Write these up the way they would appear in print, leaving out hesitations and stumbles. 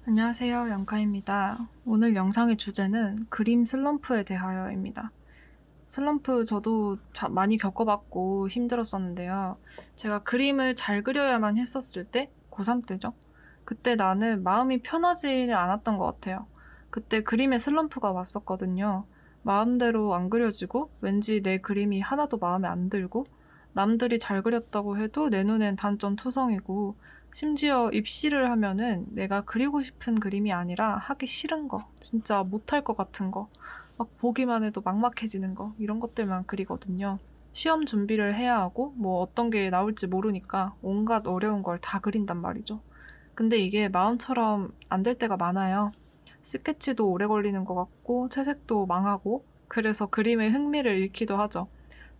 안녕하세요. 영카입니다. 오늘 영상의 주제는 그림 슬럼프에 대하여입니다. 슬럼프 저도 많이 겪어봤고 힘들었었는데요. 제가 그림을 잘 그려야만 했었을 때, 고3 때죠. 그때 나는 마음이 편하지는 않았던 것 같아요. 그때 그림에 슬럼프가 왔었거든요. 마음대로 안 그려지고 왠지 내 그림이 하나도 마음에 안 들고 남들이 잘 그렸다고 해도 내 눈엔 단점 투성이고 심지어 입시를 하면은 내가 그리고 싶은 그림이 아니라 하기 싫은 거, 진짜 못할 것 같은 거, 막 보기만 해도 막막해지는 거, 이런 것들만 그리거든요. 시험 준비를 해야 하고 뭐 어떤 게 나올지 모르니까 온갖 어려운 걸 다 그린단 말이죠. 근데 이게 마음처럼 안 될 때가 많아요. 스케치도 오래 걸리는 것 같고 채색도 망하고 그래서 그림에 흥미를 잃기도 하죠.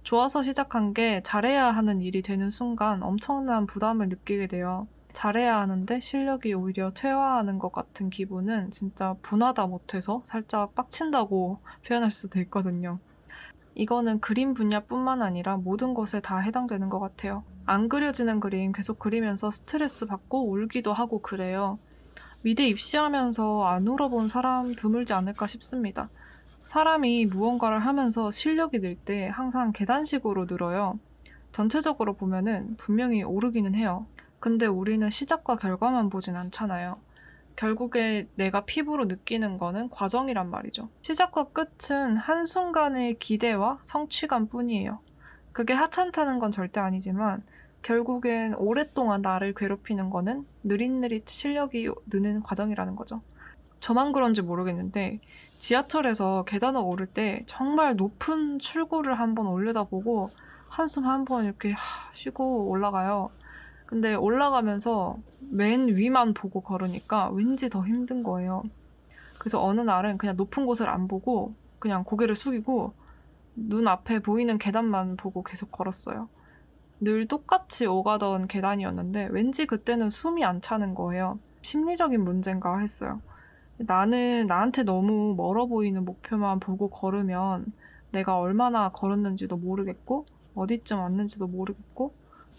좋아서 시작한 게 잘해야 하는 일이 되는 순간 엄청난 부담을 느끼게 돼요. 잘해야 하는데 실력이 오히려 퇴화하는 것 같은 기분은 진짜 분하다 못해서 살짝 빡친다고 표현할 수도 있거든요. 이거는 그림 분야뿐만 아니라 모든 것에 다 해당되는 것 같아요. 안 그려지는 그림 계속 그리면서 스트레스 받고 울기도 하고 그래요. 미대 입시하면서 안 울어본 사람 드물지 않을까 싶습니다. 사람이 무언가를 하면서 실력이 늘 때 항상 계단식으로 늘어요. 전체적으로 보면은 분명히 오르기는 해요. 근데 우리는 시작과 결과만 보진 않잖아요. 결국에 내가 피부로 느끼는 거는 과정이란 말이죠. 시작과 끝은 한순간의 기대와 성취감 뿐이에요. 그게 하찮다는 건 절대 아니지만 결국엔 오랫동안 나를 괴롭히는 거는 느릿느릿 실력이 느는 과정이라는 거죠. 저만 그런지 모르겠는데 지하철에서 계단을 오를 때 정말 높은 출구를 한번 올려다보고 한숨 한번 이렇게 쉬고 올라가요. 근데 올라가면서 맨 위만 보고 걸으니까 왠지 더 힘든 거예요. 그래서 어느 날은 그냥 높은 곳을 안 보고 그냥 고개를 숙이고 눈 앞에 보이는 계단만 보고 계속 걸었어요. 늘 똑같이 오가던 계단이었는데 왠지 그때는 숨이 안 차는 거예요. 심리적인 문제인가 했어요. 나는 나한테 너무 멀어 보이는 목표만 보고 걸으면 내가 얼마나 걸었는지도 모르겠고 어디쯤 왔는지도 모르겠고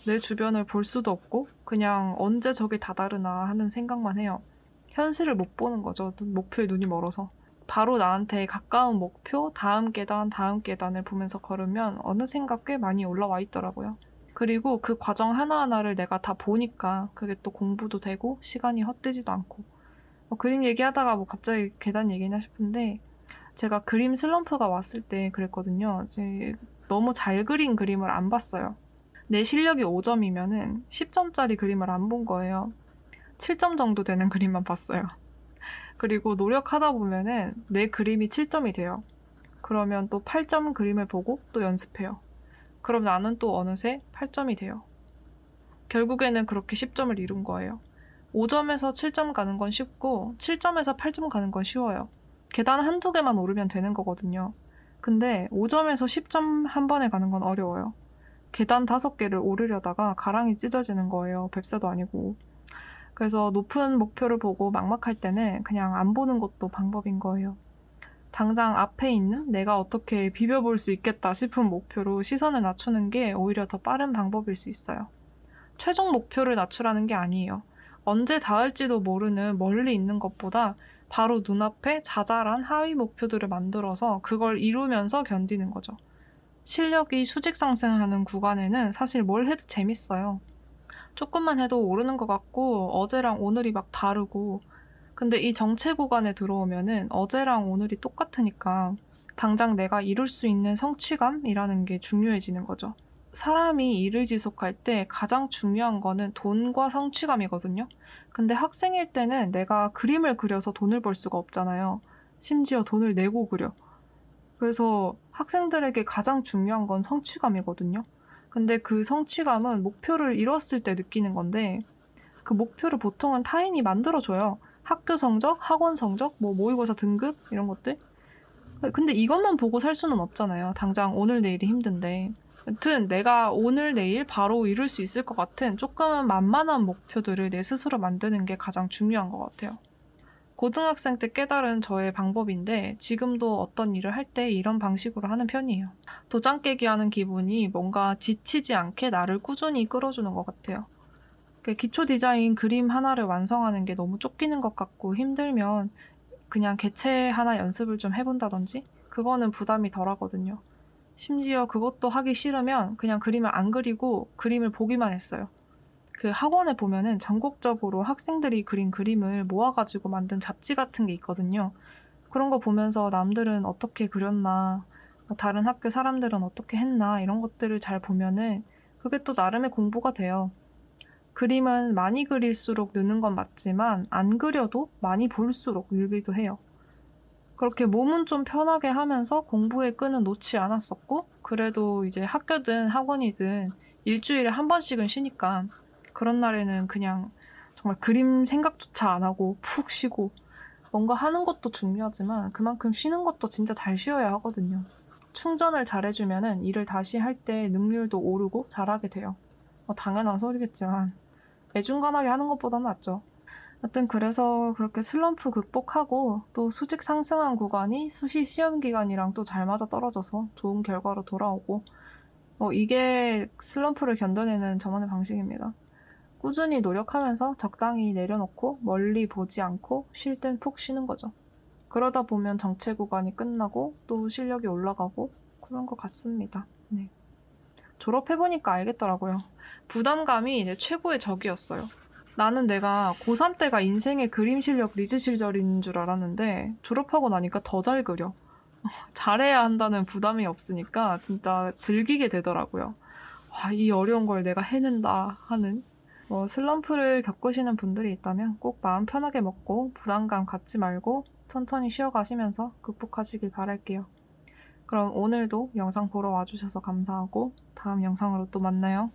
내 주변을 볼 수도 없고 그냥 언제 저게 다다르나 하는 생각만 해요. 현실을 못 보는 거죠. 목표에 눈이 멀어서. 바로 나한테 가까운 목표, 다음 계단을 보면서 걸으면 어느샌가 꽤 많이 올라와 있더라고요. 그리고 그 과정 하나하나를 내가 다 보니까 그게 또 공부도 되고 시간이 헛되지도 않고 그림 얘기하다가 뭐 갑자기 계단 얘기나 싶은데 제가 그림 슬럼프가 왔을 때 그랬거든요. 너무 잘 그린 그림을 안 봤어요. 내 실력이 5점이면은 10점짜리 그림을 안 본 거예요. 7점 정도 되는 그림만 봤어요. 그리고 노력하다 보면은 내 그림이 7점이 돼요. 그러면 또 8점 그림을 보고 또 연습해요. 그럼 나는 또 어느새 8점이 돼요. 결국에는 그렇게 10점을 이룬 거예요. 5점에서 7점 가는 건 쉽고 7점에서 8점 가는 건 쉬워요. 계단 한두 개만 오르면 되는 거거든요. 근데 5점에서 10점 한 번에 가는 건 어려워요. 계단 5개를 오르려다가 가랑이 찢어지는 거예요. 뱁새도 아니고. 그래서 높은 목표를 보고 막막할 때는 그냥 안 보는 것도 방법인 거예요. 당장 앞에 있는 내가 어떻게 비벼볼 수 있겠다 싶은 목표로 시선을 낮추는 게 오히려 더 빠른 방법일 수 있어요. 최종 목표를 낮추라는 게 아니에요. 언제 닿을지도 모르는 멀리 있는 것보다 바로 눈앞에 자잘한 하위 목표들을 만들어서 그걸 이루면서 견디는 거죠. 실력이 수직 상승하는 구간에는 사실 뭘 해도 재밌어요. 조금만 해도 오르는 것 같고 어제랑 오늘이 막 다르고 근데 이 정체 구간에 들어오면은 어제랑 오늘이 똑같으니까 당장 내가 이룰 수 있는 성취감이라는 게 중요해지는 거죠. 사람이 일을 지속할 때 가장 중요한 거는 돈과 성취감이거든요. 근데 학생일 때는 내가 그림을 그려서 돈을 벌 수가 없잖아요. 심지어 돈을 내고 그려. 그래서 학생들에게 가장 중요한 건 성취감이거든요. 근데 그 성취감은 목표를 이뤘을 때 느끼는 건데 그 목표를 보통은 타인이 만들어줘요. 학교 성적, 학원 성적, 뭐 모의고사 등급 이런 것들. 근데 이것만 보고 살 수는 없잖아요. 당장 오늘 내일이 힘든데. 여튼 내가 오늘 내일 바로 이룰 수 있을 것 같은 조금 만만한 목표들을 내 스스로 만드는 게 가장 중요한 것 같아요. 고등학생 때 깨달은 저의 방법인데 지금도 어떤 일을 할 때 이런 방식으로 하는 편이에요. 도장 깨기 하는 기분이 뭔가 지치지 않게 나를 꾸준히 끌어주는 것 같아요. 기초 디자인 그림 하나를 완성하는 게 너무 쫓기는 것 같고 힘들면 그냥 개체 하나 연습을 좀 해본다든지 그거는 부담이 덜하거든요. 심지어 그것도 하기 싫으면 그냥 그림을 안 그리고 그림을 보기만 했어요. 그 학원에 보면은 전국적으로 학생들이 그린 그림을 모아가지고 만든 잡지 같은 게 있거든요. 그런 거 보면서 남들은 어떻게 그렸나, 뭐 다른 학교 사람들은 어떻게 했나 이런 것들을 잘 보면은 그게 또 나름의 공부가 돼요. 그림은 많이 그릴수록 느는 건 맞지만 안 그려도 많이 볼수록 늘기도 해요. 그렇게 몸은 좀 편하게 하면서 공부의 끈은 놓지 않았었고 그래도 이제 학교든 학원이든 일주일에 한 번씩은 쉬니까 그런 날에는 그냥 정말 그림 생각조차 안 하고 푹 쉬고 뭔가 하는 것도 중요하지만 그만큼 쉬는 것도 진짜 잘 쉬어야 하거든요. 충전을 잘해주면은 일을 다시 할 때 능률도 오르고 잘하게 돼요. 당연한 소리겠지만 애중간하게 하는 것보다는 낫죠. 하여튼 그래서 그렇게 슬럼프 극복하고 또 수직 상승한 구간이 수시 시험 기간이랑 또 잘 맞아 떨어져서 좋은 결과로 돌아오고 이게 슬럼프를 견뎌내는 저만의 방식입니다. 꾸준히 노력하면서 적당히 내려놓고 멀리 보지 않고 쉴 땐 푹 쉬는 거죠. 그러다 보면 정체 구간이 끝나고 또 실력이 올라가고 그런 것 같습니다. 네. 졸업해보니까 알겠더라고요. 부담감이 이제 최고의 적이었어요. 나는 내가 고3 때가 인생의 그림 실력 리즈 시절인 줄 알았는데 졸업하고 나니까 더 잘 그려. 잘해야 한다는 부담이 없으니까 진짜 즐기게 되더라고요. 와, 이 어려운 걸 내가 해낸다 하는. 슬럼프를 겪으시는 분들이 있다면 꼭 마음 편하게 먹고 부담감 갖지 말고 천천히 쉬어가시면서 극복하시길 바랄게요. 그럼 오늘도 영상 보러 와주셔서 감사하고 다음 영상으로 또 만나요.